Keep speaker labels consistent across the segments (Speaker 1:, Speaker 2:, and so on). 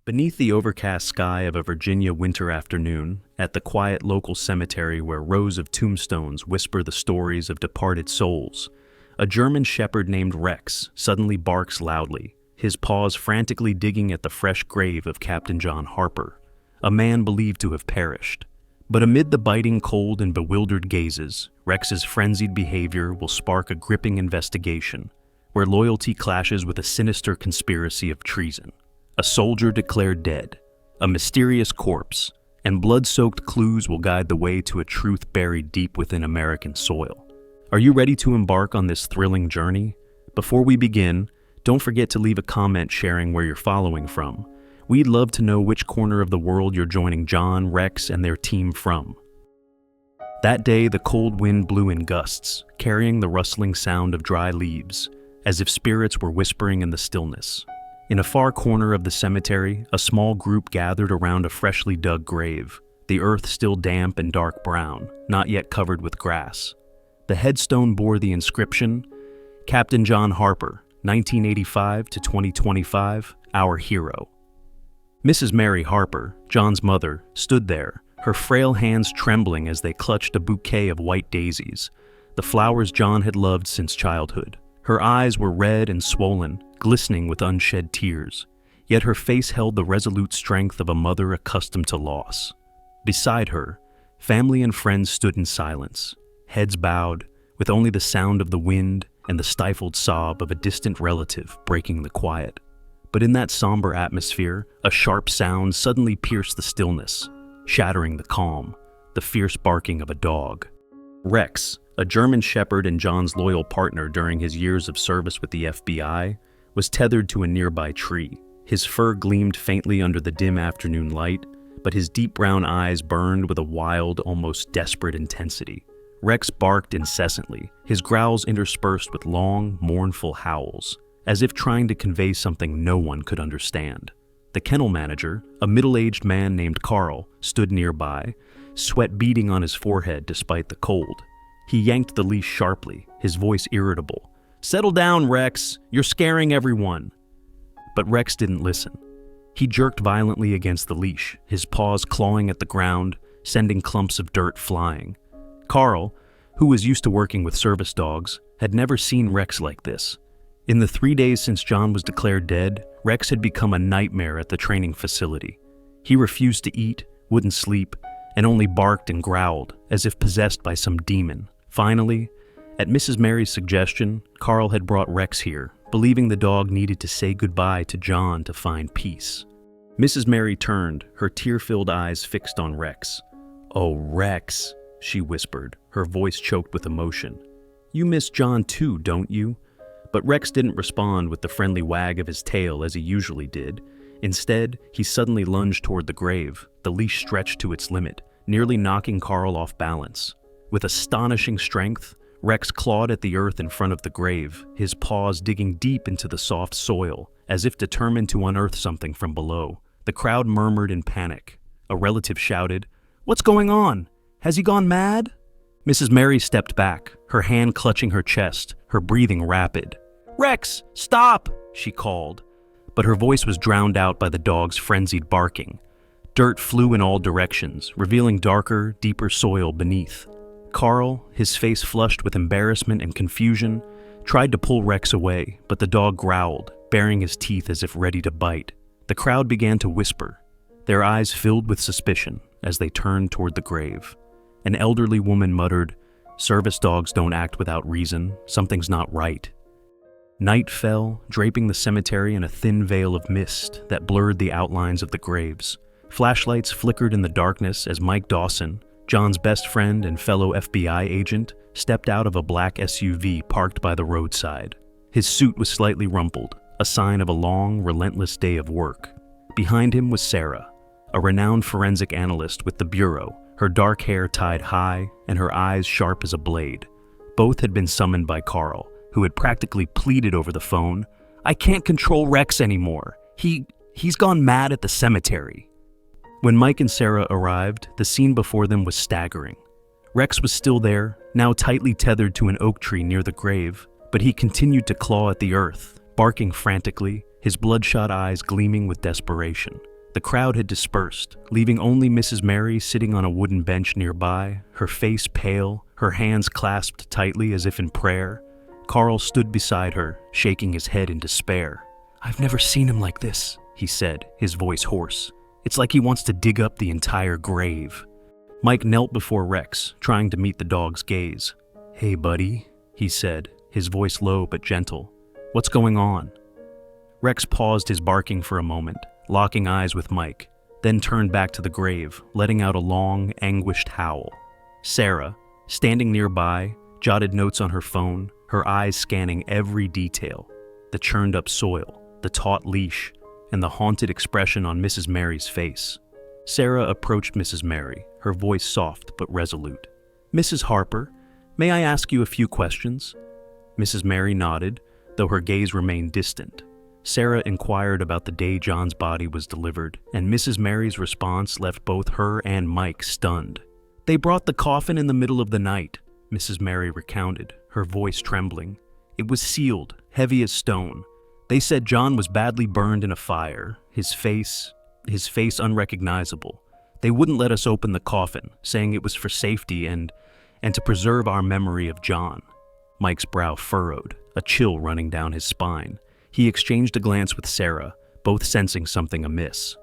Speaker 1: Beneath the overcast sky of a Virginia winter afternoon, at the quiet local cemetery where rows of tombstones whisper the stories of departed souls, a German shepherd named Rex suddenly barks loudly, his paws frantically digging at the fresh grave of Captain John Harper, a man believed to have perished. But amid the biting cold and bewildered gazes, Rex's frenzied behavior will spark a gripping investigation, where loyalty clashes with a sinister conspiracy of treason. A soldier declared dead, a mysterious corpse, and blood-soaked clues will guide the way to a truth buried deep within American soil. Are you ready to embark on this thrilling journey? Before we begin, don't forget to leave a comment sharing where you're following from. We'd love to know which corner of the world you're joining John, Rex, and their team from. That day, the cold wind blew in gusts, carrying the rustling sound of dry leaves, as if spirits were whispering in the stillness. In a far corner of the cemetery, a small group gathered around a freshly dug grave, the earth still damp and dark brown, not yet covered with grass. The headstone bore the inscription, Captain John Harper, 1985 to 2025, our hero. Mrs. Mary Harper, John's mother, stood there, her frail hands trembling as they clutched a bouquet of white daisies, the flowers John had loved since childhood. Her eyes were red and swollen, glistening with unshed tears, yet her face held the resolute strength of a mother accustomed to loss. Beside her, family and friends stood in silence, heads bowed, with only the sound of the wind and the stifled sob of a distant relative breaking the quiet. But in that somber atmosphere, a sharp sound suddenly pierced the stillness, shattering the calm, the fierce barking of a dog. Rex, a German shepherd and John's loyal partner during his years of service with the FBI, was tethered to a nearby tree. His fur gleamed faintly under the dim afternoon light, but his deep brown eyes burned with a wild, almost desperate intensity. Rex barked incessantly, his growls interspersed with long, mournful howls, as if trying to convey something no one could understand. The kennel manager, a middle-aged man named Carl, stood nearby, sweat beading on his forehead despite the cold. He yanked the leash sharply, his voice irritable. "Settle down, Rex. You're scaring everyone." But Rex didn't listen. He jerked violently against the leash, his paws clawing at the ground, sending clumps of dirt flying. Carl, who was used to working with service dogs, had never seen Rex like this. In the 3 days since John was declared dead, Rex had become a nightmare at the training facility. He refused to eat, wouldn't sleep, and only barked and growled, as if possessed by some demon. Finally, at Mrs. Mary's suggestion, Carl had brought Rex here, believing the dog needed to say goodbye to John to find peace. Mrs. Mary turned, her tear-filled eyes fixed on Rex. "Oh, Rex," she whispered, her voice choked with emotion. "You miss John too, don't you?" But Rex didn't respond with the friendly wag of his tail as he usually did. Instead, he suddenly lunged toward the grave, the leash stretched to its limit, nearly knocking Carl off balance. With astonishing strength, Rex clawed at the earth in front of the grave, his paws digging deep into the soft soil, as if determined to unearth something from below. The crowd murmured in panic. A relative shouted, "What's going on? Has he gone mad?" Mrs. Mary stepped back, her hand clutching her chest, her breathing rapid. "Rex, stop!" she called. But her voice was drowned out by the dog's frenzied barking. Dirt flew in all directions, revealing darker, deeper soil beneath. Carl, his face flushed with embarrassment and confusion, tried to pull Rex away, but the dog growled, baring his teeth as if ready to bite. The crowd began to whisper, their eyes filled with suspicion as they turned toward the grave. An elderly woman muttered, "Service dogs don't act without reason. Something's not right." Night fell, draping the cemetery in a thin veil of mist that blurred the outlines of the graves. Flashlights flickered in the darkness as Mike Dawson, John's best friend and fellow FBI agent, stepped out of a black SUV parked by the roadside. His suit was slightly rumpled, a sign of a long, relentless day of work. Behind him was Sarah, a renowned forensic analyst with the Bureau, her dark hair tied high and her eyes sharp as a blade. Both had been summoned by Carl, who had practically pleaded over the phone, "I can't control Rex anymore. He's gone mad at the cemetery." When Mike and Sarah arrived, the scene before them was staggering. Rex was still there, now tightly tethered to an oak tree near the grave, but he continued to claw at the earth, barking frantically, his bloodshot eyes gleaming with desperation. The crowd had dispersed, leaving only Mrs. Mary sitting on a wooden bench nearby, her face pale, her hands clasped tightly as if in prayer. Carl stood beside her, shaking his head in despair. "I've never seen him like this," he said, his voice hoarse. "It's like he wants to dig up the entire grave." Mike knelt before Rex, trying to meet the dog's gaze. "Hey, buddy," he said, his voice low but gentle. "What's going on?" Rex paused his barking for a moment, locking eyes with Mike, then turned back to the grave, letting out a long, anguished howl. Sarah, standing nearby, jotted notes on her phone, her eyes scanning every detail: the churned-up soil, the taut leash, and the haunted expression on Mrs. Mary's face. Sarah approached Mrs. Mary, her voice soft but resolute. "Mrs. Harper, may I ask you a few questions?" Mrs. Mary nodded, though her gaze remained distant. Sarah inquired about the day John's body was delivered, and Mrs. Mary's response left both her and Mike stunned. "They brought the coffin in the middle of the night," Mrs. Mary recounted, her voice trembling. "It was sealed, heavy as stone. They said John was badly burned in a fire, his face unrecognizable. They wouldn't let us open the coffin, saying it was for safety and to preserve our memory of John." Mike's brow furrowed, a chill running down his spine. He exchanged a glance with Sarah, both sensing something amiss.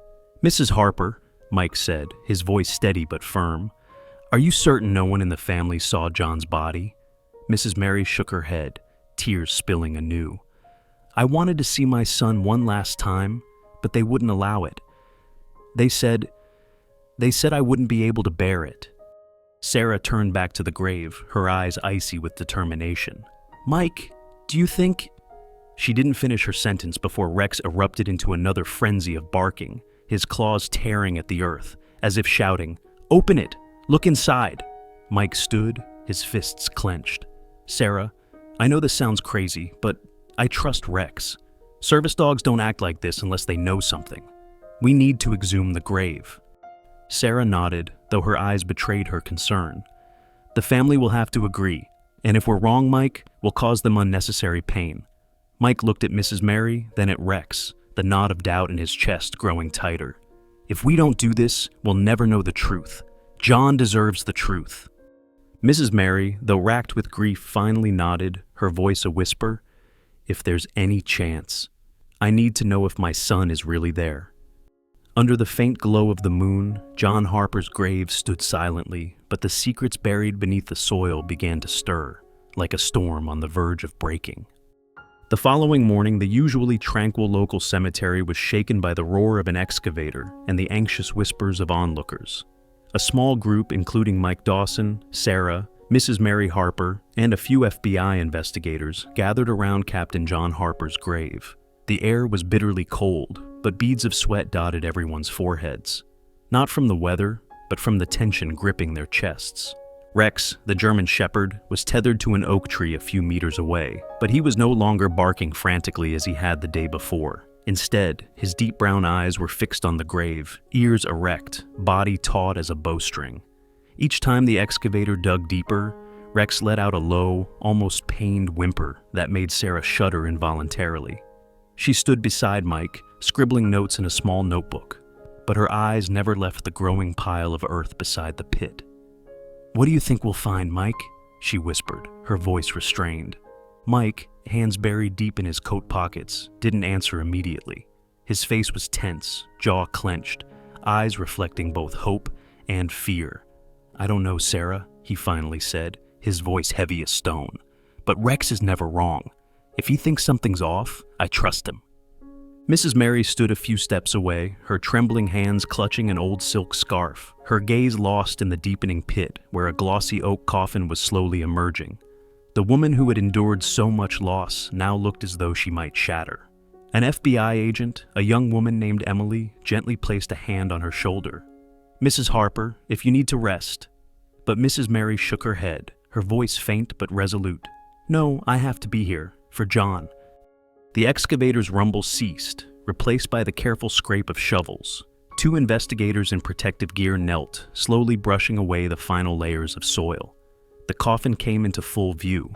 Speaker 1: "Mrs. Harper," Mike said, his voice steady but firm, "are you certain no one in the family saw John's body?" Mrs. Mary shook her head, tears spilling anew. "I wanted to see my son one last time, but they wouldn't allow it. They said I wouldn't be able to bear it." Sarah turned back to the grave, her eyes icy with determination. "Mike, do you think—" She didn't finish her sentence before Rex erupted into another frenzy of barking, his claws tearing at the earth, as if shouting, "Open it! Look inside!" Mike stood, his fists clenched. "Sarah, I know this sounds crazy, but I trust Rex. Service dogs don't act like this unless they know something. We need to exhume the grave." Sarah nodded, though her eyes betrayed her concern. "The family will have to agree, and if we're wrong, Mike, we'll cause them unnecessary pain." Mike looked at Mrs. Mary, then at Rex, the knot of doubt in his chest growing tighter. "If we don't do this, we'll never know the truth. John deserves the truth." Mrs. Mary, though racked with grief, finally nodded, her voice a whisper. "If there's any chance, I need to know if my son is really there." Under the faint glow of the moon, John Harper's grave stood silently, but the secrets buried beneath the soil began to stir, like a storm on the verge of breaking. The following morning, the usually tranquil local cemetery was shaken by the roar of an excavator and the anxious whispers of onlookers. A small group, including Mike Dawson, Sarah, Mrs. Mary Harper, and a few FBI investigators, gathered around Captain John Harper's grave. The air was bitterly cold, but beads of sweat dotted everyone's foreheads. Not from the weather, but from the tension gripping their chests. Rex, the German shepherd, was tethered to an oak tree a few meters away, but he was no longer barking frantically as he had the day before. Instead, his deep brown eyes were fixed on the grave, ears erect, body taut as a bowstring. Each time the excavator dug deeper, Rex let out a low, almost pained whimper that made Sarah shudder involuntarily. She stood beside Mike, scribbling notes in a small notebook, but her eyes never left the growing pile of earth beside the pit. "What do you think we'll find, Mike?" she whispered, her voice restrained. Mike, hands buried deep in his coat pockets, didn't answer immediately. His face was tense, jaw clenched, eyes reflecting both hope and fear. "I don't know, Sarah," he finally said, his voice heavy as stone. "But Rex is never wrong. If he thinks something's off, I trust him." Mrs. Mary stood a few steps away, her trembling hands clutching an old silk scarf, her gaze lost in the deepening pit where a glossy oak coffin was slowly emerging. The woman who had endured so much loss now looked as though she might shatter. An FBI agent, a young woman named Emily, gently placed a hand on her shoulder. "Mrs. Harper, if you need to rest." But Mrs. Mary shook her head, her voice faint but resolute. "No, I have to be here, for John." The excavator's rumble ceased, replaced by the careful scrape of shovels. Two investigators in protective gear knelt, slowly brushing away the final layers of soil. The coffin came into full view,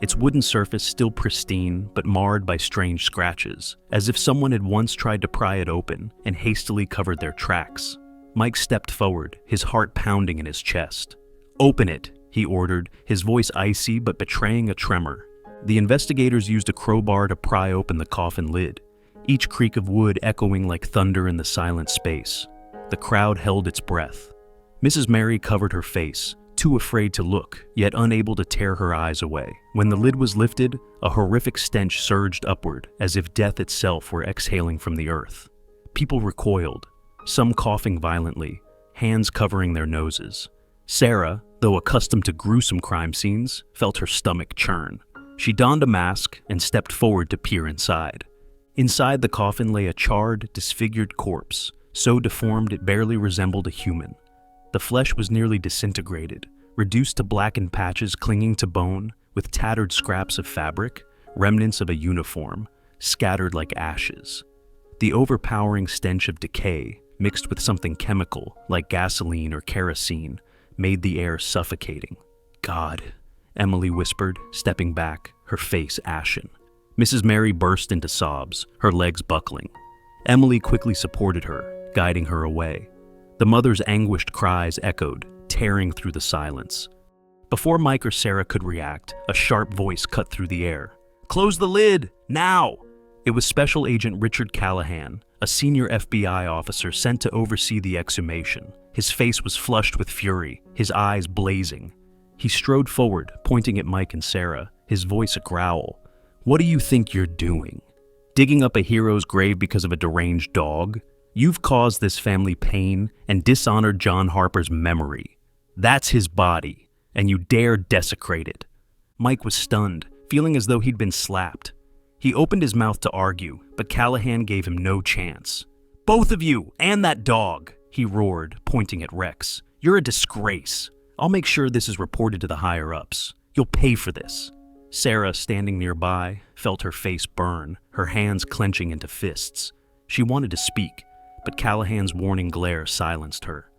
Speaker 1: its wooden surface still pristine but marred by strange scratches, as if someone had once tried to pry it open and hastily covered their tracks. Mike stepped forward, his heart pounding in his chest. "Open it," he ordered, his voice icy but betraying a tremor. The investigators used a crowbar to pry open the coffin lid, each creak of wood echoing like thunder in the silent space. The crowd held its breath. Mrs. Mary covered her face, too afraid to look, yet unable to tear her eyes away. When the lid was lifted, a horrific stench surged upward, as if death itself were exhaling from the earth. People recoiled, some coughing violently, hands covering their noses. Sarah, though accustomed to gruesome crime scenes, felt her stomach churn. She donned a mask and stepped forward to peer inside. Inside the coffin lay a charred, disfigured corpse, so deformed it barely resembled a human. The flesh was nearly disintegrated, reduced to blackened patches clinging to bone, with tattered scraps of fabric, remnants of a uniform, scattered like ashes. The overpowering stench of decay, mixed with something chemical, like gasoline or kerosene, made the air suffocating. "God," Emily whispered, stepping back, her face ashen. Mrs. Mary burst into sobs, her legs buckling. Emily quickly supported her, guiding her away. The mother's anguished cries echoed, tearing through the silence. Before Mike or Sarah could react, a sharp voice cut through the air. "Close the lid, now!" It was Special Agent Richard Callahan, a senior FBI officer sent to oversee the exhumation. His face was flushed with fury, his eyes blazing. He strode forward, pointing at Mike and Sarah, his voice a growl. "What do you think you're doing? Digging up a hero's grave because of a deranged dog? You've caused this family pain and dishonored John Harper's memory. That's his body, and you dare desecrate it." Mike was stunned, feeling as though he'd been slapped. He opened his mouth to argue, but Callahan gave him no chance. "Both of you, and that dog," he roared, pointing at Rex. "You're a disgrace. I'll make sure this is reported to the higher-ups. You'll pay for this." Sarah, standing nearby, felt her face burn, her hands clenching into fists. She wanted to speak, but Callahan's warning glare silenced her.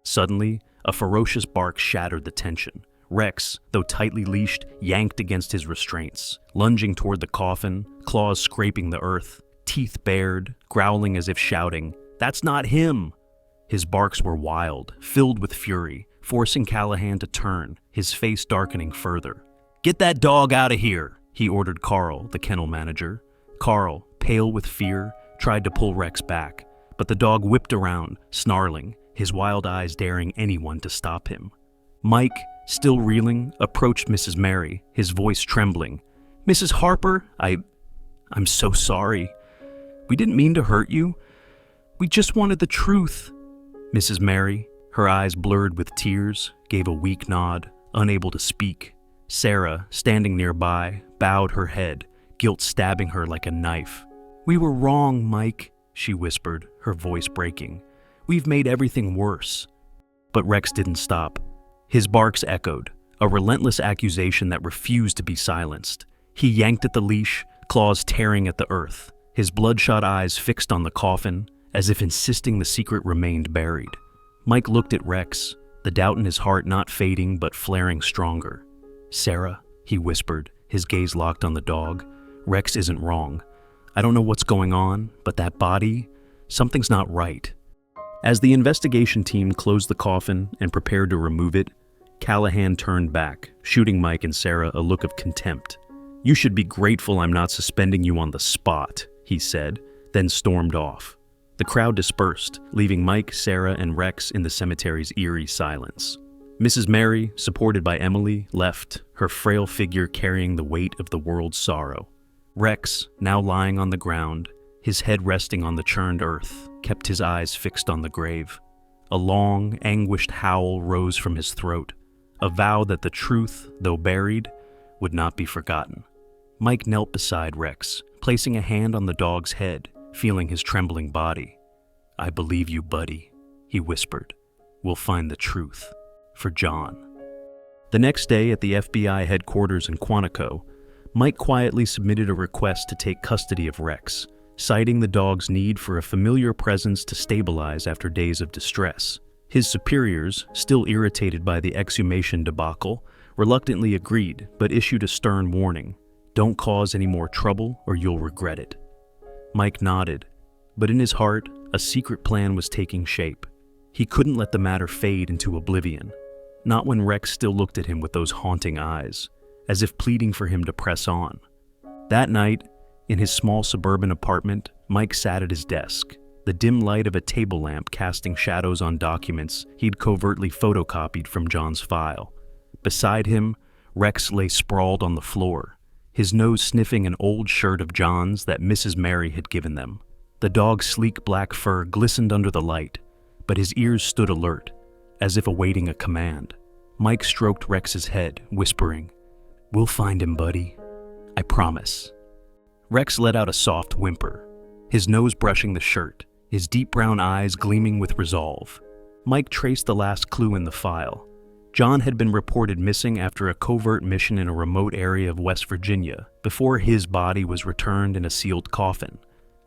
Speaker 1: Suddenly, a ferocious bark shattered the tension. Rex, though tightly leashed, yanked against his restraints, lunging toward the coffin, claws scraping the earth, teeth bared, growling as if shouting, "That's not him!" His barks were wild, filled with fury, forcing Callahan to turn, his face darkening further. "Get that dog out of here," he ordered Carl, the kennel manager. Carl, pale with fear, tried to pull Rex back, but the dog whipped around, snarling, his wild eyes daring anyone to stop him. Mike, still reeling, approached Mrs. Mary, his voice trembling. "Mrs. Harper, I'm so sorry. We didn't mean to hurt you. We just wanted the truth." Mrs. Mary, her eyes blurred with tears, gave a weak nod, unable to speak. Sarah, standing nearby, bowed her head, guilt stabbing her like a knife. "We were wrong, Mike," she whispered, her voice breaking. "We've made everything worse." But Rex didn't stop. His barks echoed, a relentless accusation that refused to be silenced. He yanked at the leash, claws tearing at the earth, his bloodshot eyes fixed on the coffin, as if insisting the secret remained buried. Mike looked at Rex, the doubt in his heart not fading but flaring stronger. "Sarah," he whispered, his gaze locked on the dog, "Rex isn't wrong. I don't know what's going on, but that body, something's not right." As the investigation team closed the coffin and prepared to remove it, Callahan turned back, shooting Mike and Sarah a look of contempt. "You should be grateful I'm not suspending you on the spot," he said, then stormed off. The crowd dispersed, leaving Mike, Sarah, and Rex in the cemetery's eerie silence. Mrs. Mary, supported by Emily, left, her frail figure carrying the weight of the world's sorrow. Rex, now lying on the ground, his head resting on the churned earth, kept his eyes fixed on the grave. A long, anguished howl rose from his throat, a vow that the truth, though buried, would not be forgotten. Mike knelt beside Rex, placing a hand on the dog's head, feeling his trembling body. "I believe you, buddy," he whispered. "We'll find the truth. For John." The next day at the FBI headquarters in Quantico, Mike quietly submitted a request to take custody of Rex, citing the dog's need for a familiar presence to stabilize after days of distress. His superiors, still irritated by the exhumation debacle, reluctantly agreed, but issued a stern warning. Don't cause any more trouble or you'll regret it. Mike nodded, but in his heart, a secret plan was taking shape. He couldn't let the matter fade into oblivion, not when Rex still looked at him with those haunting eyes, as if pleading for him to press on. That night, in his small suburban apartment, Mike sat at his desk, the dim light of a table lamp casting shadows on documents he'd covertly photocopied from John's file. Beside him, Rex lay sprawled on the floor, his nose sniffing an old shirt of John's that Mrs. Mary had given them. The dog's sleek black fur glistened under the light, but his ears stood alert, as if awaiting a command. Mike stroked Rex's head, whispering, "We'll find him, buddy. I promise." Rex let out a soft whimper, his nose brushing the shirt, his deep brown eyes gleaming with resolve. Mike traced the last clue in the file. John had been reported missing after a covert mission in a remote area of West Virginia, before his body was returned in a sealed coffin.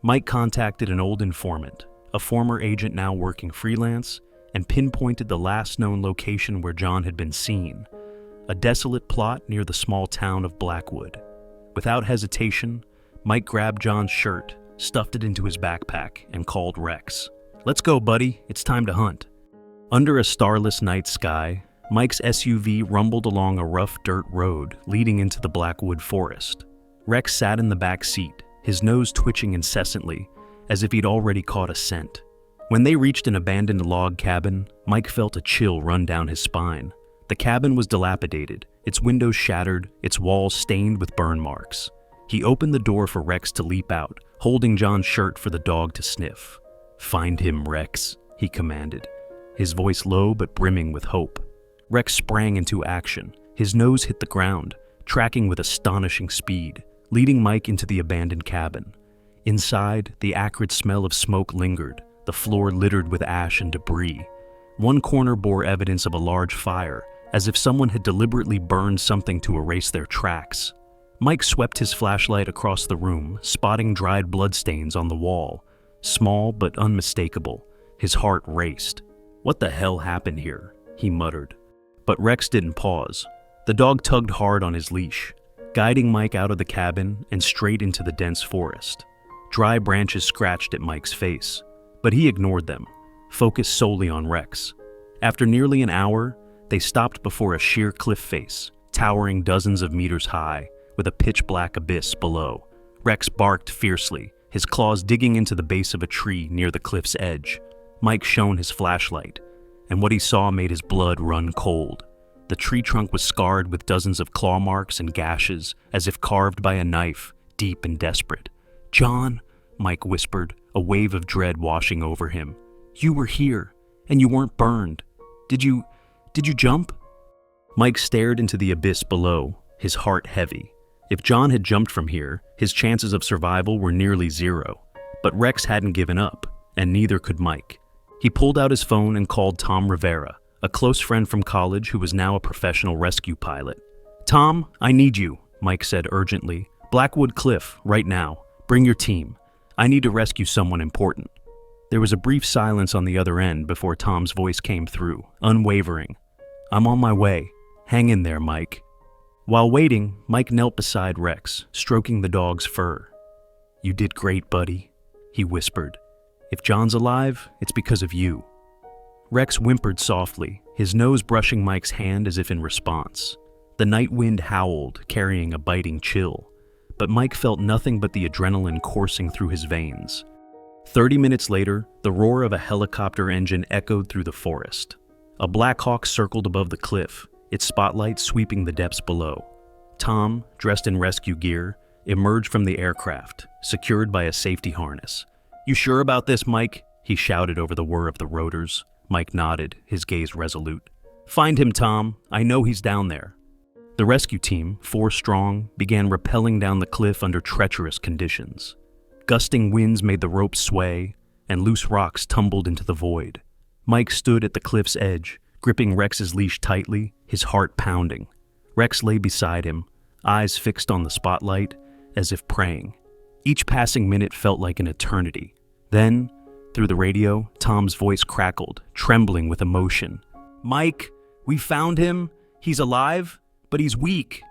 Speaker 1: Mike contacted an old informant, a former agent now working freelance, and pinpointed the last known location where John had been seen, a desolate plot near the small town of Blackwood. Without hesitation, Mike grabbed John's shirt, stuffed it into his backpack, and called Rex. "Let's go, buddy. It's time to hunt." Under a starless night sky, Mike's SUV rumbled along a rough dirt road leading into the Blackwood forest. Rex sat in the back seat, his nose twitching incessantly, as if he'd already caught a scent. When they reached an abandoned log cabin, Mike felt a chill run down his spine. The cabin was dilapidated, its windows shattered, its walls stained with burn marks. He opened the door for Rex to leap out, holding John's shirt for the dog to sniff. "Find him, Rex," he commanded, his voice low but brimming with hope. Rex sprang into action. His nose hit the ground, tracking with astonishing speed, leading Mike into the abandoned cabin. Inside, the acrid smell of smoke lingered, the floor littered with ash and debris. One corner bore evidence of a large fire, as if someone had deliberately burned something to erase their tracks. Mike swept his flashlight across the room, spotting dried bloodstains on the wall. Small but unmistakable, his heart raced. "What the hell happened here?" he muttered. But Rex didn't pause. The dog tugged hard on his leash, guiding Mike out of the cabin and straight into the dense forest. Dry branches scratched at Mike's face, but he ignored them, focused solely on Rex. After nearly an hour, they stopped before a sheer cliff face, towering dozens of meters high, with a pitch-black abyss below. Rex barked fiercely, his claws digging into the base of a tree near the cliff's edge. Mike shone his flashlight, and what he saw made his blood run cold. The tree trunk was scarred with dozens of claw marks and gashes, as if carved by a knife, deep and desperate. "John," Mike whispered, a wave of dread washing over him. "You were here, and you weren't burned. Did you jump?" Mike stared into the abyss below, his heart heavy. If John had jumped from here, his chances of survival were nearly zero. But Rex hadn't given up, and neither could Mike. He pulled out his phone and called Tom Rivera, a close friend from college who was now a professional rescue pilot. "Tom, I need you," Mike said urgently. "Blackwood Cliff, right now. Bring your team. I need to rescue someone important." There was a brief silence on the other end before Tom's voice came through, unwavering. "I'm on my way. Hang in there, Mike." While waiting, Mike knelt beside Rex, stroking the dog's fur. "You did great, buddy," he whispered. "If John's alive, it's because of you." Rex whimpered softly, his nose brushing Mike's hand as if in response. The night wind howled, carrying a biting chill, but Mike felt nothing but the adrenaline coursing through his veins. 30 minutes later, the roar of a helicopter engine echoed through the forest. A Black Hawk circled above the cliff, its spotlight sweeping the depths below. Tom, dressed in rescue gear, emerged from the aircraft, secured by a safety harness. "You sure about this, Mike?" he shouted over the whir of the rotors. Mike nodded, his gaze resolute. "Find him, Tom. I know he's down there." The rescue team, 4 strong, began rappelling down the cliff under treacherous conditions. Gusting winds made the ropes sway, and loose rocks tumbled into the void. Mike stood at the cliff's edge, gripping Rex's leash tightly, his heart pounding. Rex lay beside him, eyes fixed on the spotlight, as if praying. Each passing minute felt like an eternity. Then, through the radio, Tom's voice crackled, trembling with emotion. "Mike, we found him. He's alive. but he's weak."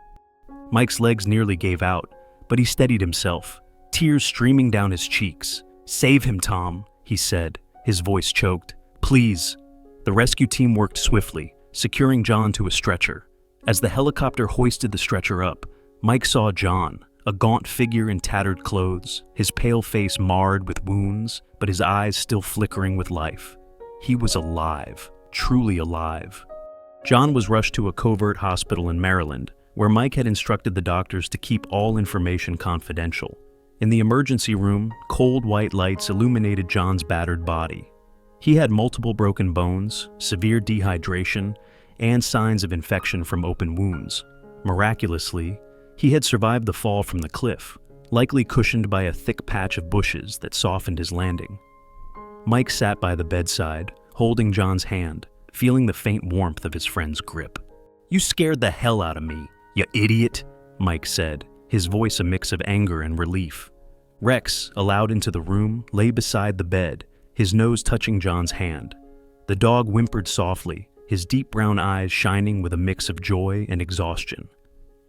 Speaker 1: Mike's legs nearly gave out, but he steadied himself, tears streaming down his cheeks. "Save him, Tom," he said, his voice choked. "Please." The rescue team worked swiftly, securing John to a stretcher. As the helicopter hoisted the stretcher up, Mike saw John, a gaunt figure in tattered clothes, his pale face marred with wounds, but his eyes still flickering with life. He was alive, truly alive. John was rushed to a covert hospital in Maryland, where Mike had instructed the doctors to keep all information confidential. In the emergency room, cold white lights illuminated John's battered body. He had multiple broken bones, severe dehydration, and signs of infection from open wounds. Miraculously, he had survived the fall from the cliff, likely cushioned by a thick patch of bushes that softened his landing. Mike sat by the bedside, holding John's hand, feeling the faint warmth of his friend's grip. "You scared the hell out of me, you idiot," Mike said, his voice a mix of anger and relief. Rex, allowed into the room, lay beside the bed, his nose touching John's hand. The dog whimpered softly, his deep brown eyes shining with a mix of joy and exhaustion.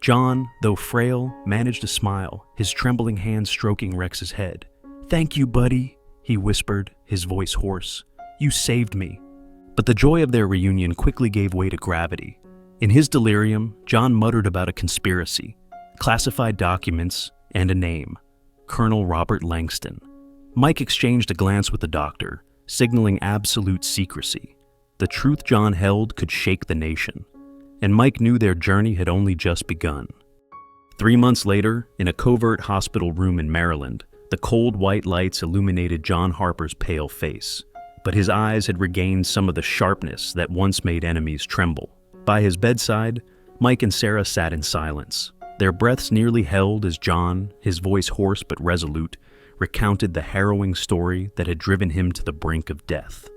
Speaker 1: John, though frail, managed to smile, his trembling hand stroking Rex's head. "Thank you, buddy," he whispered, his voice hoarse. "You saved me." But the joy of their reunion quickly gave way to gravity. In his delirium, John muttered about a conspiracy, classified documents, and a name: Colonel Robert Langston. Mike exchanged a glance with the doctor, signaling absolute secrecy. The truth John held could shake the nation, and Mike knew their journey had only just begun. 3 months later, in a covert hospital room in Maryland, the cold white lights illuminated John Harper's pale face, but his eyes had regained some of the sharpness that once made enemies tremble. By his bedside, Mike and Sarah sat in silence, their breaths nearly held as John, his voice hoarse but resolute, recounted the harrowing story that had driven him to the brink of death.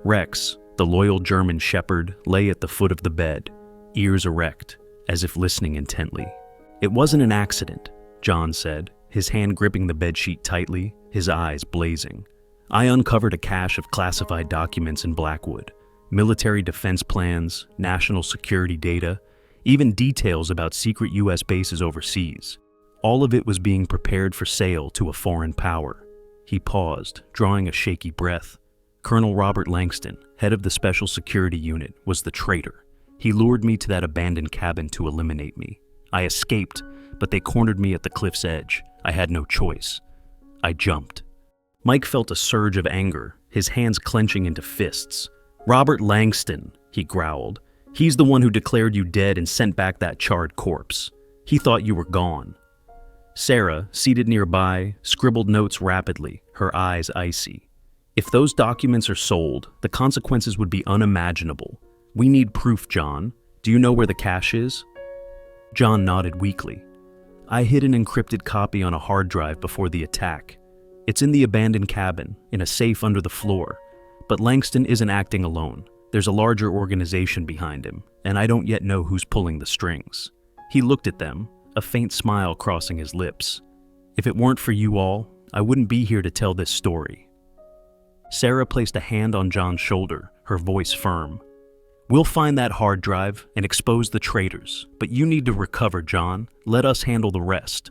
Speaker 1: Rex, the loyal German shepherd, lay at the foot of the bed, ears erect, as if listening intently. "It wasn't an accident," John said, his hand gripping the bedsheet tightly, his eyes blazing. "I uncovered a cache of classified documents in Blackwood, military defense plans, national security data, even details about secret U.S. bases overseas. All of it was being prepared for sale to a foreign power." He paused, drawing a shaky breath. "Colonel Robert Langston, head of the Special Security Unit, was the traitor. He lured me to that abandoned cabin to eliminate me. I escaped, but they cornered me at the cliff's edge. I had no choice. I jumped." Mike felt a surge of anger, his hands clenching into fists. "Robert Langston," he growled. "He's the one who declared you dead and sent back that charred corpse. He thought you were gone." Sarah, seated nearby, scribbled notes rapidly, her eyes icy. "If those documents are sold, the consequences would be unimaginable. We need proof, John. Do you know where the cache is?" John nodded weakly. "I hid an encrypted copy on a hard drive before the attack. It's in the abandoned cabin, in a safe under the floor. But Langston isn't acting alone. There's a larger organization behind him, and I don't yet know who's pulling the strings." He looked at them, a faint smile crossing his lips. "If it weren't for you all, I wouldn't be here to tell this story." Sarah placed a hand on John's shoulder, her voice firm. "We'll find that hard drive and expose the traitors, but you need to recover, John. Let us handle the rest."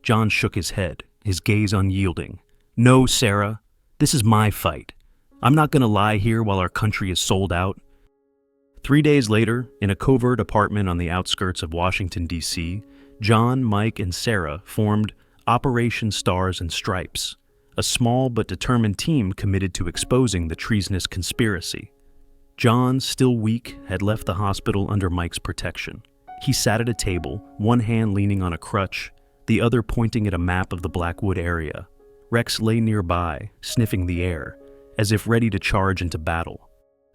Speaker 1: John shook his head, his gaze unyielding. "No, Sarah. This is my fight. I'm not going to lie here while our country is sold out." 3 days later, in a covert apartment on the outskirts of Washington, D.C., John, Mike, and Sarah formed Operation Stars and Stripes, a small but determined team committed to exposing the treasonous conspiracy. John, still weak, had left the hospital under Mike's protection. He sat at a table, one hand leaning on a crutch, the other pointing at a map of the Blackwood area. Rex lay nearby, sniffing the air, as if ready to charge into battle.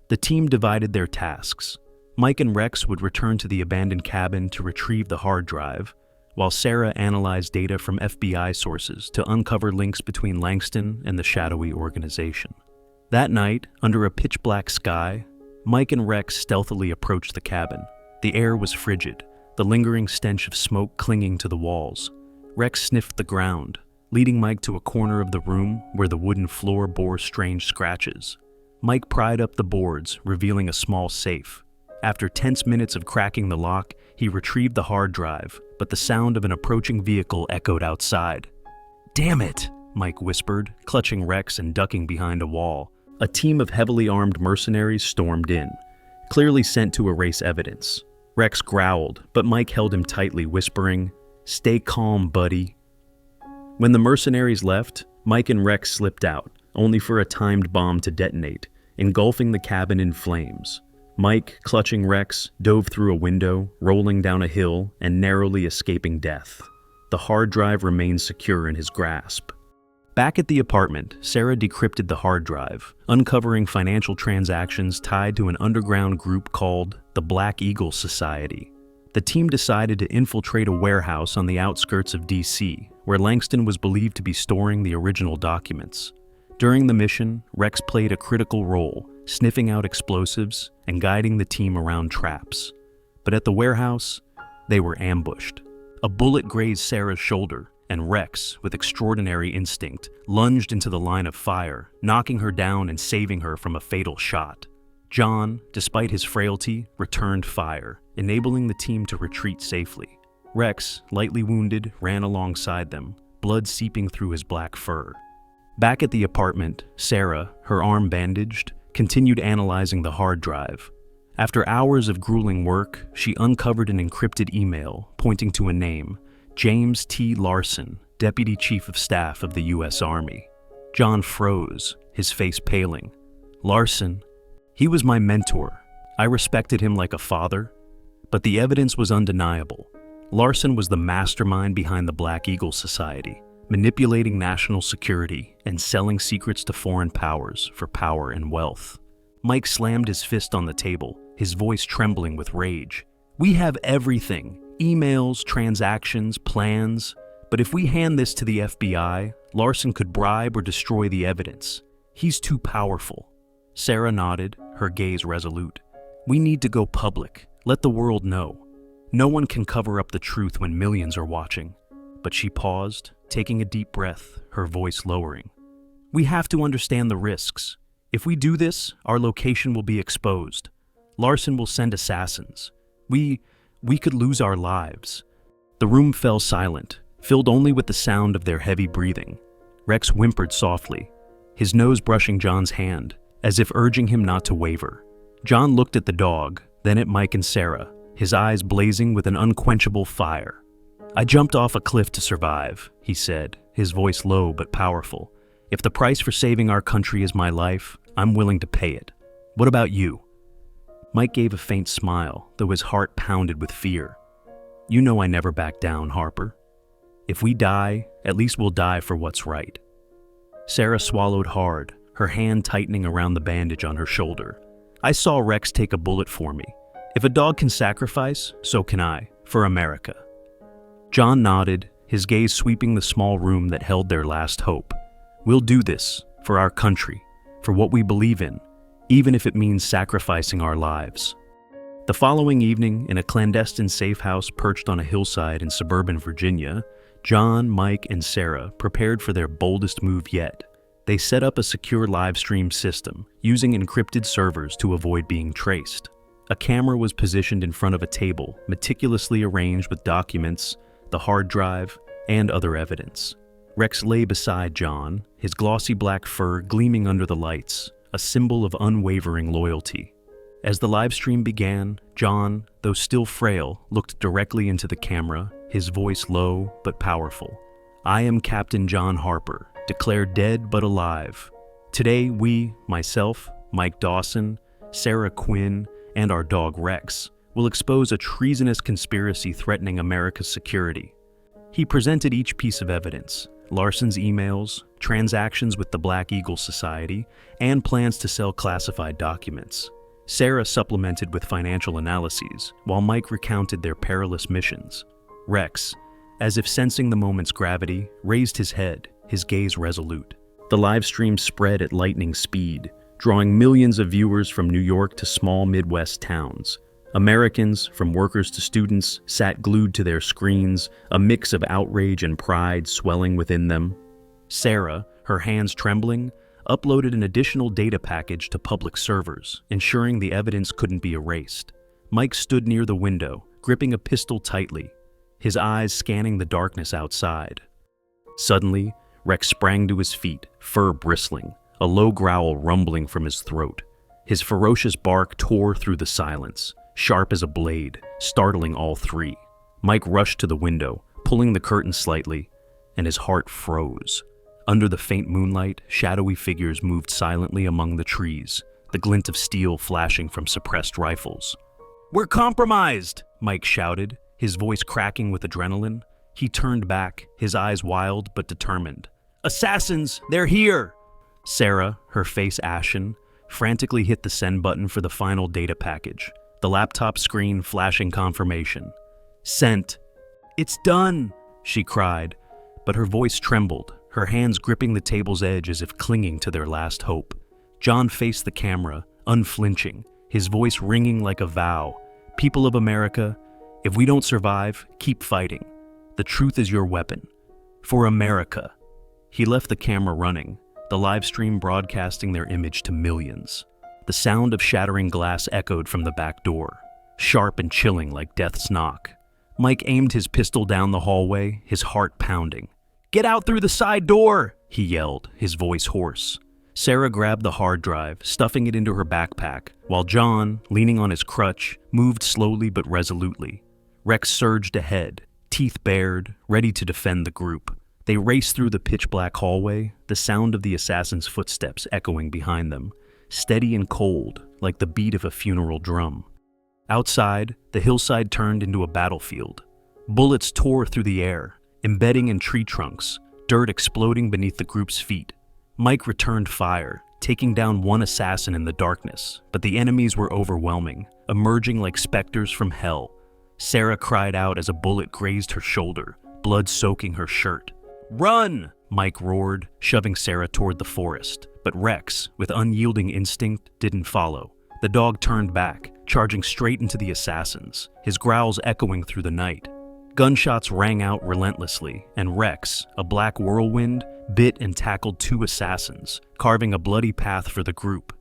Speaker 1: The team divided their tasks. Mike and Rex would return to the abandoned cabin to retrieve the hard drive, while Sarah analyzed data from FBI sources to uncover links between Langston and the shadowy organization. That night, under a pitch-black sky, Mike and Rex stealthily approached the cabin. The air was frigid, the lingering stench of smoke clinging to the walls. Rex sniffed the ground, leading Mike to a corner of the room where the wooden floor bore strange scratches. Mike pried up the boards, revealing a small safe. After tense minutes of cracking the lock, he retrieved the hard drive, but the sound of an approaching vehicle echoed outside. "Damn it!" Mike whispered, clutching Rex and ducking behind a wall. A team of heavily armed mercenaries stormed in, clearly sent to erase evidence. Rex growled, but Mike held him tightly, whispering, "Stay calm, buddy." When the mercenaries left, Mike and Rex slipped out, only for a timed bomb to detonate, engulfing the cabin in flames. Mike, clutching Rex, dove through a window, rolling down a hill, and narrowly escaping death. The hard drive remained secure in his grasp. Back at the apartment, Sarah decrypted the hard drive, uncovering financial transactions tied to an underground group called the Black Eagle Society. The team decided to infiltrate a warehouse on the outskirts of DC, where Langston was believed to be storing the original documents. During the mission, Rex played a critical role, sniffing out explosives and guiding the team around traps. But at the warehouse, they were ambushed. A bullet grazed Sarah's shoulder, and Rex, with extraordinary instinct, lunged into the line of fire, knocking her down and saving her from a fatal shot. John, despite his frailty, returned fire, enabling the team to retreat safely. Rex, lightly wounded, ran alongside them, blood seeping through his black fur. Back at the apartment, Sarah, her arm bandaged, continued analyzing the hard drive. After hours of grueling work, she uncovered an encrypted email pointing to a name, James T. Larson, Deputy Chief of Staff of the U.S. Army. John froze, his face paling. Larson, he was my mentor. I respected him like a father, but the evidence was undeniable. Larson was the mastermind behind the Black Eagle Society, manipulating national security and selling secrets to foreign powers for power and wealth. Mike slammed his fist on the table, his voice trembling with rage. "We have everything. Emails, transactions, plans. But if we hand this to the FBI, Larson could bribe or destroy the evidence. He's too powerful." Sarah nodded, her gaze resolute. "We need to go public. Let the world know. No one can cover up the truth when millions are watching." But she paused, taking a deep breath, her voice lowering. "We have to understand the risks. If we do this, our location will be exposed. Larson will send assassins. We could lose our lives." The room fell silent, filled only with the sound of their heavy breathing. Rex whimpered softly, his nose brushing John's hand, as if urging him not to waver. John looked at the dog, then at Mike and Sarah, his eyes blazing with an unquenchable fire. "I jumped off a cliff to survive," he said, his voice low but powerful. "If the price for saving our country is my life, I'm willing to pay it. What about you?" Mike gave a faint smile, though his heart pounded with fear. "You know I never back down, Harper. If we die, at least we'll die for what's right." Sarah swallowed hard, her hand tightening around the bandage on her shoulder. "I saw Rex take a bullet for me. If a dog can sacrifice, so can I, for America." John nodded, his gaze sweeping the small room that held their last hope. "We'll do this, for our country, for what we believe in, even if it means sacrificing our lives." The following evening, in a clandestine safe house perched on a hillside in suburban Virginia, John, Mike, and Sarah prepared for their boldest move yet. They set up a secure live stream system, using encrypted servers to avoid being traced. A camera was positioned in front of a table, meticulously arranged with documents, the hard drive, and other evidence. Rex lay beside John, his glossy black fur gleaming under the lights, a symbol of unwavering loyalty. As the live stream began, John, though still frail, looked directly into the camera, his voice low but powerful. "I am Captain John Harper, declared dead but alive. Today we, myself, Mike Dawson, Sarah Quinn, and our dog Rex, will expose a treasonous conspiracy threatening America's security." He presented each piece of evidence, Larson's emails, transactions with the Black Eagle Society, and plans to sell classified documents. Sarah supplemented with financial analyses, while Mike recounted their perilous missions. Rex, as if sensing the moment's gravity, raised his head, his gaze resolute. The live stream spread at lightning speed, drawing millions of viewers from New York to small Midwest towns. Americans, from workers to students, sat glued to their screens, a mix of outrage and pride swelling within them. Sarah, her hands trembling, uploaded an additional data package to public servers, ensuring the evidence couldn't be erased. Mike stood near the window, gripping a pistol tightly, his eyes scanning the darkness outside. Suddenly, Rex sprang to his feet, fur bristling, a low growl rumbling from his throat. His ferocious bark tore through the silence, sharp as a blade, startling all three. Mike rushed to the window, pulling the curtain slightly, and his heart froze. Under the faint moonlight, shadowy figures moved silently among the trees, the glint of steel flashing from suppressed rifles. "We're compromised!" Mike shouted, his voice cracking with adrenaline. He turned back, his eyes wild but determined. "Assassins! They're here!" Sarah, her face ashen, frantically hit the send button for the final data package, the laptop screen flashing confirmation. "Sent." "It's done!" she cried, but her voice trembled, her hands gripping the table's edge as if clinging to their last hope. John faced the camera, unflinching, his voice ringing like a vow. "People of America, if we don't survive, keep fighting. The truth is your weapon. For America." He left the camera running, the live stream broadcasting their image to millions. The sound of shattering glass echoed from the back door, sharp and chilling like death's knock. Mike aimed his pistol down the hallway, his heart pounding. "Get out through the side door!" he yelled, his voice hoarse. Sarah grabbed the hard drive, stuffing it into her backpack, while John, leaning on his crutch, moved slowly but resolutely. Rex surged ahead, teeth bared, ready to defend the group. They raced through the pitch-black hallway, the sound of the assassin's footsteps echoing behind them, steady and cold, like the beat of a funeral drum. Outside, the hillside turned into a battlefield. Bullets tore through the air, embedding in tree trunks, dirt exploding beneath the group's feet. Mike returned fire, taking down one assassin in the darkness, but the enemies were overwhelming, emerging like specters from hell. Sarah cried out as a bullet grazed her shoulder, blood soaking her shirt. "Run!" Mike roared, shoving Sarah toward the forest, but Rex, with unyielding instinct, didn't follow. The dog turned back, charging straight into the assassins, his growls echoing through the night. Gunshots rang out relentlessly, and Rex, a black whirlwind, bit and tackled two assassins, carving a bloody path for the group.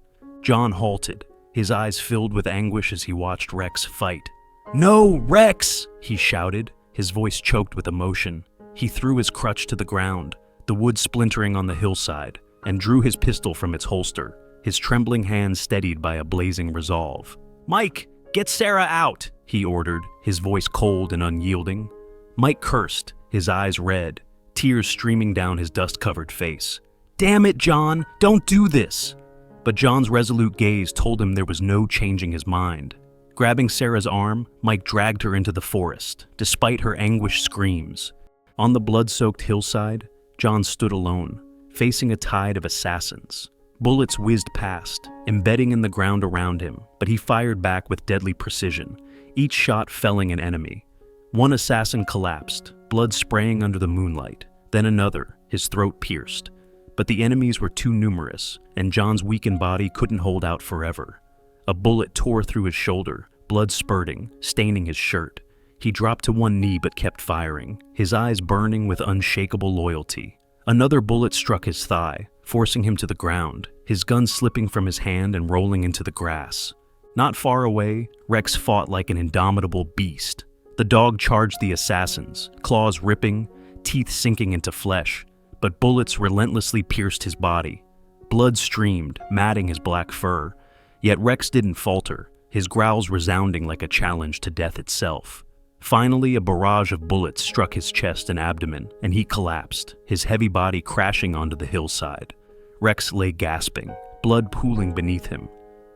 Speaker 1: John halted, his eyes filled with anguish as he watched Rex fight. "No, Rex!" he shouted, his voice choked with emotion. He threw his crutch to the ground, the wood splintering on the hillside, and drew his pistol from its holster, his trembling hands steadied by a blazing resolve. "Mike, get Sarah out!" he ordered, his voice cold and unyielding. Mike cursed, his eyes red, tears streaming down his dust-covered face. "Damn it, John, don't do this!" But John's resolute gaze told him there was no changing his mind. Grabbing Sarah's arm, Mike dragged her into the forest, despite her anguished screams. On the blood-soaked hillside, John stood alone, facing a tide of assassins. Bullets whizzed past, embedding in the ground around him, but he fired back with deadly precision, each shot felling an enemy. One assassin collapsed, blood spraying under the moonlight, then another, his throat pierced. But the enemies were too numerous, and John's weakened body couldn't hold out forever. A bullet tore through his shoulder, blood spurting, staining his shirt. He dropped to one knee but kept firing, his eyes burning with unshakable loyalty. Another bullet struck his thigh, forcing him to the ground, his gun slipping from his hand and rolling into the grass. Not far away, Rex fought like an indomitable beast. The dog charged the assassins, claws ripping, teeth sinking into flesh, but bullets relentlessly pierced his body. Blood streamed, matting his black fur, yet Rex didn't falter, his growls resounding like a challenge to death itself. Finally, a barrage of bullets struck his chest and abdomen, and he collapsed, his heavy body crashing onto the hillside. Rex lay gasping, blood pooling beneath him,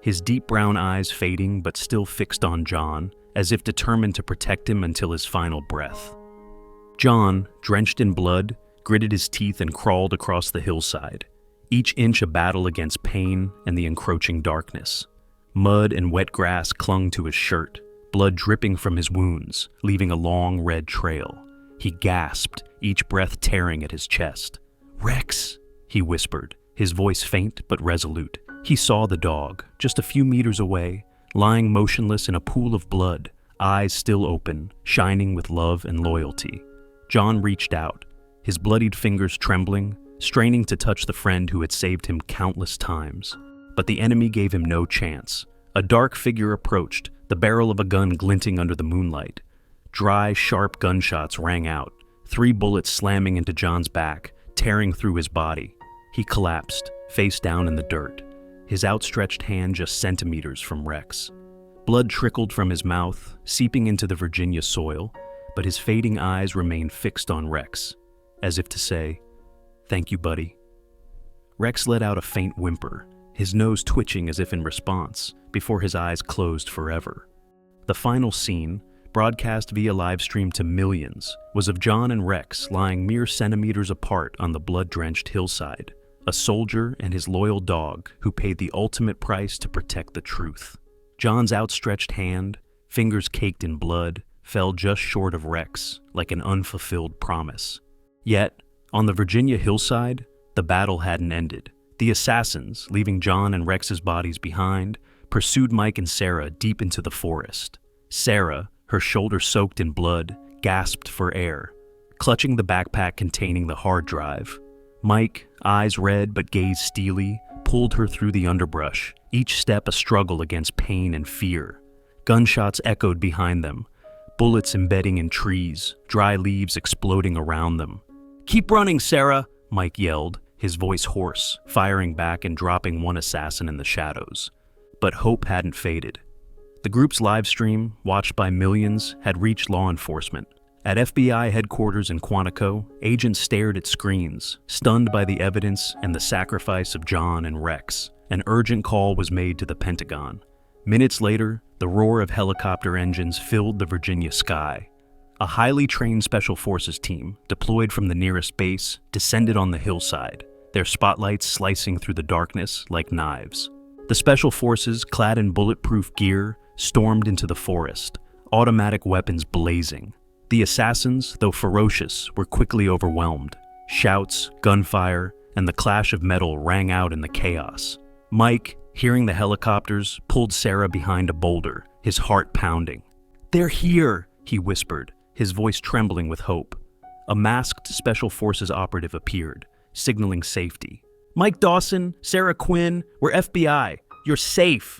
Speaker 1: his deep brown eyes fading but still fixed on John, as if determined to protect him until his final breath. John, drenched in blood, gritted his teeth and crawled across the hillside, each inch a battle against pain and the encroaching darkness. Mud and wet grass clung to his shirt, blood dripping from his wounds, leaving a long red trail. He gasped, each breath tearing at his chest. "Rex," he whispered, his voice faint but resolute. He saw the dog, just a few meters away, lying motionless in a pool of blood, eyes still open, shining with love and loyalty. John reached out, his bloodied fingers trembling, straining to touch the friend who had saved him countless times. But the enemy gave him no chance. A dark figure approached, the barrel of a gun glinting under the moonlight. Dry, sharp gunshots rang out, 3 bullets slamming into John's back, tearing through his body. He collapsed, face down in the dirt, his outstretched hand just centimeters from Rex. Blood trickled from his mouth, seeping into the Virginia soil, but his fading eyes remained fixed on Rex, as if to say, "Thank you, buddy." Rex let out a faint whimper, his nose twitching as if in response, before his eyes closed forever. The final scene, broadcast via live stream to millions, was of John and Rex lying mere centimeters apart on the blood-drenched hillside, a soldier and his loyal dog who paid the ultimate price to protect the truth. John's outstretched hand, fingers caked in blood, fell just short of Rex, like an unfulfilled promise. Yet, on the Virginia hillside, the battle hadn't ended. The assassins, leaving John and Rex's bodies behind, pursued Mike and Sarah deep into the forest. Sarah, her shoulder soaked in blood, gasped for air, clutching the backpack containing the hard drive. Mike, eyes red but gaze steely, pulled her through the underbrush, each step a struggle against pain and fear. Gunshots echoed behind them, bullets embedding in trees, dry leaves exploding around them. "Keep running, Sarah," Mike yelled, his voice hoarse, firing back and dropping one assassin in the shadows. But hope hadn't faded. The group's live stream, watched by millions, had reached law enforcement. At FBI headquarters in Quantico, agents stared at screens, stunned by the evidence and the sacrifice of John and Rex. An urgent call was made to the Pentagon. Minutes later, the roar of helicopter engines filled the Virginia sky. A highly trained Special Forces team, deployed from the nearest base, descended on the hillside, their spotlights slicing through the darkness like knives. The Special Forces, clad in bulletproof gear, stormed into the forest, automatic weapons blazing. The assassins, though ferocious, were quickly overwhelmed. Shouts, gunfire, and the clash of metal rang out in the chaos. Mike, hearing the helicopters, pulled Sarah behind a boulder, his heart pounding. "They're here," he whispered, his voice trembling with hope. A masked Special Forces operative appeared, signaling safety. "Mike Dawson, Sarah Quinn, we're FBI. You're safe."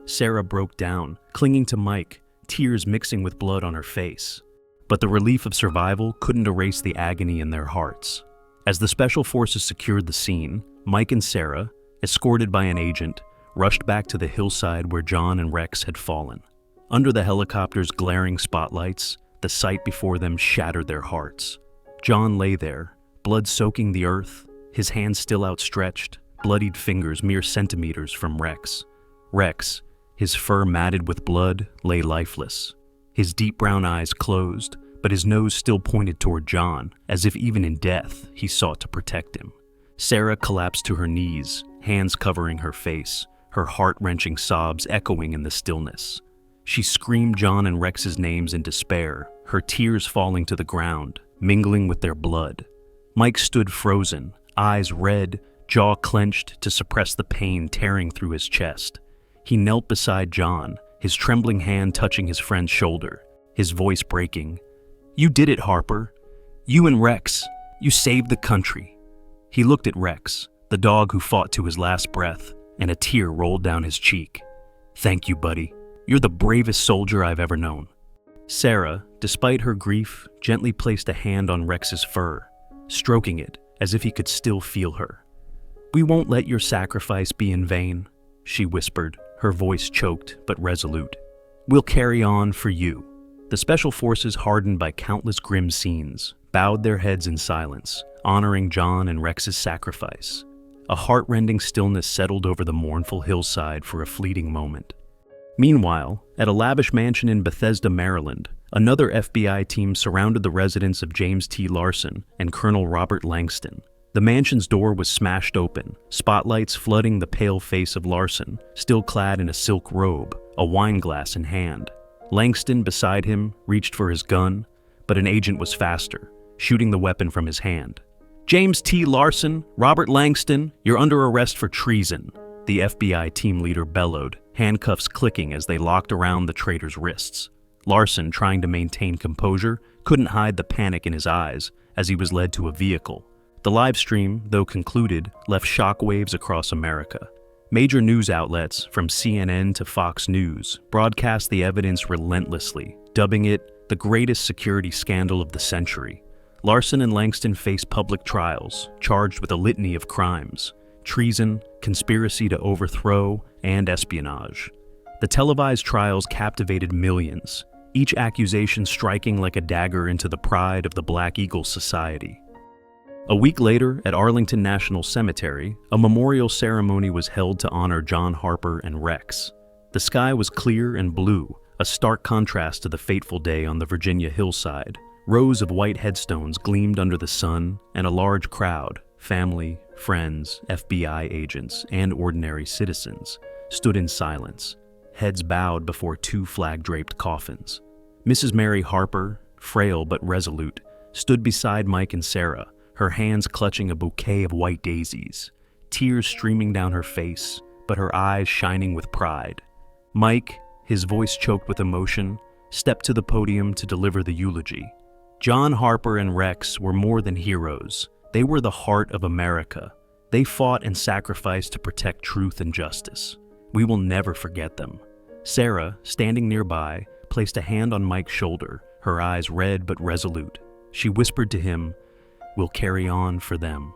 Speaker 1: Sarah broke down, clinging to Mike, tears mixing with blood on her face. But the relief of survival couldn't erase the agony in their hearts. As the Special Forces secured the scene, Mike and Sarah, escorted by an agent, rushed back to the hillside where John and Rex had fallen. Under the helicopter's glaring spotlights, the sight before them shattered their hearts. John lay there, blood soaking the earth, his hands still outstretched, bloodied fingers mere centimeters from Rex. Rex, his fur matted with blood, lay lifeless. His deep brown eyes closed, but his nose still pointed toward John, as if even in death he sought to protect him. Sarah collapsed to her knees, hands covering her face, her heart-wrenching sobs echoing in the stillness. She screamed John and Rex's names in despair, her tears falling to the ground, mingling with their blood. Mike stood frozen, eyes red, jaw clenched to suppress the pain tearing through his chest. He knelt beside John, his trembling hand touching his friend's shoulder, his voice breaking. "You did it, Harper. You and Rex. You saved the country." He looked at Rex, the dog who fought to his last breath, and a tear rolled down his cheek. "Thank you, buddy. You're the bravest soldier I've ever known." Sarah, despite her grief, gently placed a hand on Rex's fur, stroking it as if he could still feel her. "We won't let your sacrifice be in vain," she whispered, her voice choked but resolute. "We'll carry on for you." The Special Forces, hardened by countless grim scenes, bowed their heads in silence, honoring John and Rex's sacrifice. A heart-rending stillness settled over the mournful hillside for a fleeting moment. Meanwhile, at a lavish mansion in Bethesda, Maryland, another FBI team surrounded the residence of James T. Larson and Colonel Robert Langston. The mansion's door was smashed open, spotlights flooding the pale face of Larson, still clad in a silk robe, a wine glass in hand. Langston, beside him, reached for his gun, but an agent was faster, shooting the weapon from his hand. "James T. Larson, Robert Langston, you're under arrest for treason," the FBI team leader bellowed, handcuffs clicking as they locked around the traitor's wrists. Larson, trying to maintain composure, couldn't hide the panic in his eyes as he was led to a vehicle. The live stream, though concluded, left shockwaves across America. Major news outlets, from CNN to Fox News, broadcast the evidence relentlessly, dubbing it the greatest security scandal of the century. Larson and Langston faced public trials, charged with a litany of crimes: treason, conspiracy to overthrow, and espionage. The televised trials captivated millions, each accusation striking like a dagger into the pride of the Black Eagle Society. A week later, at Arlington National Cemetery, a memorial ceremony was held to honor John Harper and Rex. The sky was clear and blue, a stark contrast to the fateful day on the Virginia hillside. Rows of white headstones gleamed under the sun, and a large crowd, family, friends, FBI agents, and ordinary citizens, stood in silence, heads bowed before two flag-draped coffins. Mrs. Mary Harper, frail but resolute, stood beside Mike and Sarah, her hands clutching a bouquet of white daisies, tears streaming down her face, but her eyes shining with pride. Mike, his voice choked with emotion, stepped to the podium to deliver the eulogy. John Harper and Rex were more than heroes. They were the heart of America. They fought and sacrificed to protect truth and justice. We will never forget them. Sarah, standing nearby, placed a hand on Mike's shoulder, her eyes red but resolute. She whispered to him, "We'll carry on for them."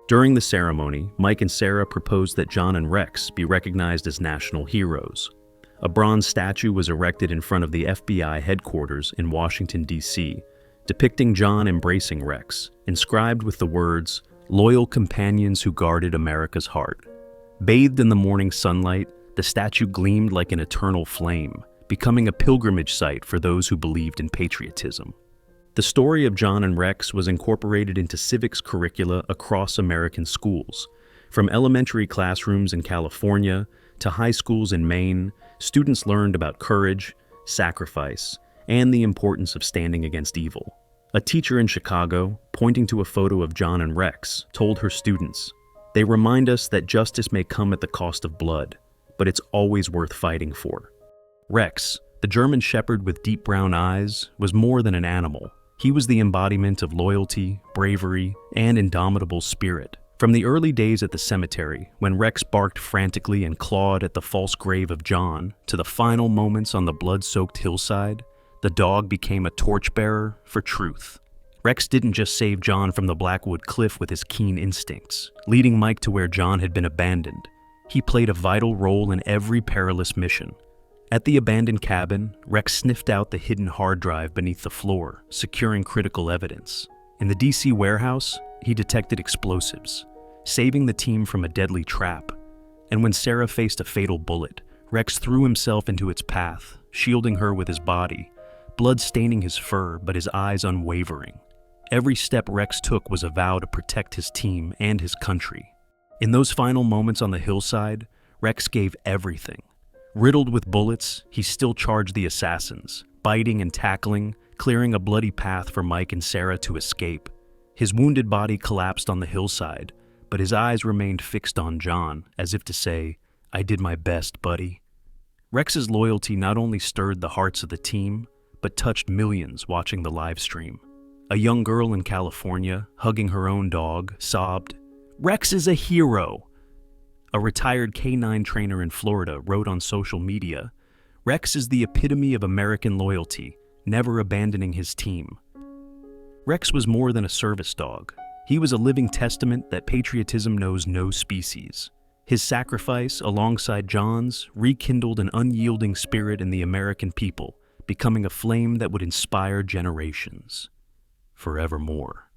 Speaker 1: During the ceremony, Mike and Sarah proposed that John and Rex be recognized as national heroes. A bronze statue was erected in front of the FBI headquarters in Washington, D.C., depicting John embracing Rex, inscribed with the words, "Loyal companions who guarded America's heart." Bathed in the morning sunlight, the statue gleamed like an eternal flame, becoming a pilgrimage site for those who believed in patriotism. The story of John and Rex was incorporated into civics curricula across American schools. From elementary classrooms in California to high schools in Maine, students learned about courage, sacrifice, and the importance of standing against evil. A teacher in Chicago, pointing to a photo of John and Rex, told her students, "They remind us that justice may come at the cost of blood, but it's always worth fighting for." Rex, the German shepherd with deep brown eyes, was more than an animal. He was the embodiment of loyalty, bravery, and indomitable spirit. From the early days at the cemetery, when Rex barked frantically and clawed at the false grave of John, to the final moments on the blood-soaked hillside, the dog became a torchbearer for truth. Rex didn't just save John from the Blackwood Cliff with his keen instincts, leading Mike to where John had been abandoned. He played a vital role in every perilous mission. At the abandoned cabin, Rex sniffed out the hidden hard drive beneath the floor, securing critical evidence. In the DC warehouse, he detected explosives, saving the team from a deadly trap. And when Sarah faced a fatal bullet, Rex threw himself into its path, shielding her with his body, blood staining his fur but his eyes unwavering. Every step Rex took was a vow to protect his team and his country. In those final moments on the hillside, Rex gave everything. Riddled with bullets, he still charged the assassins, biting and tackling, clearing a bloody path for Mike and Sarah to escape. His wounded body collapsed on the hillside, but his eyes remained fixed on John, as if to say, "I did my best, buddy." Rex's loyalty not only stirred the hearts of the team, but touched millions watching the live stream. A young girl in California, hugging her own dog, sobbed, "Rex is a hero." A retired K-9 trainer in Florida wrote on social media, "Rex is the epitome of American loyalty, never abandoning his team." Rex was more than a service dog. He was a living testament that patriotism knows no species. His sacrifice, alongside John's, rekindled an unyielding spirit in the American people, becoming a flame that would inspire generations forevermore.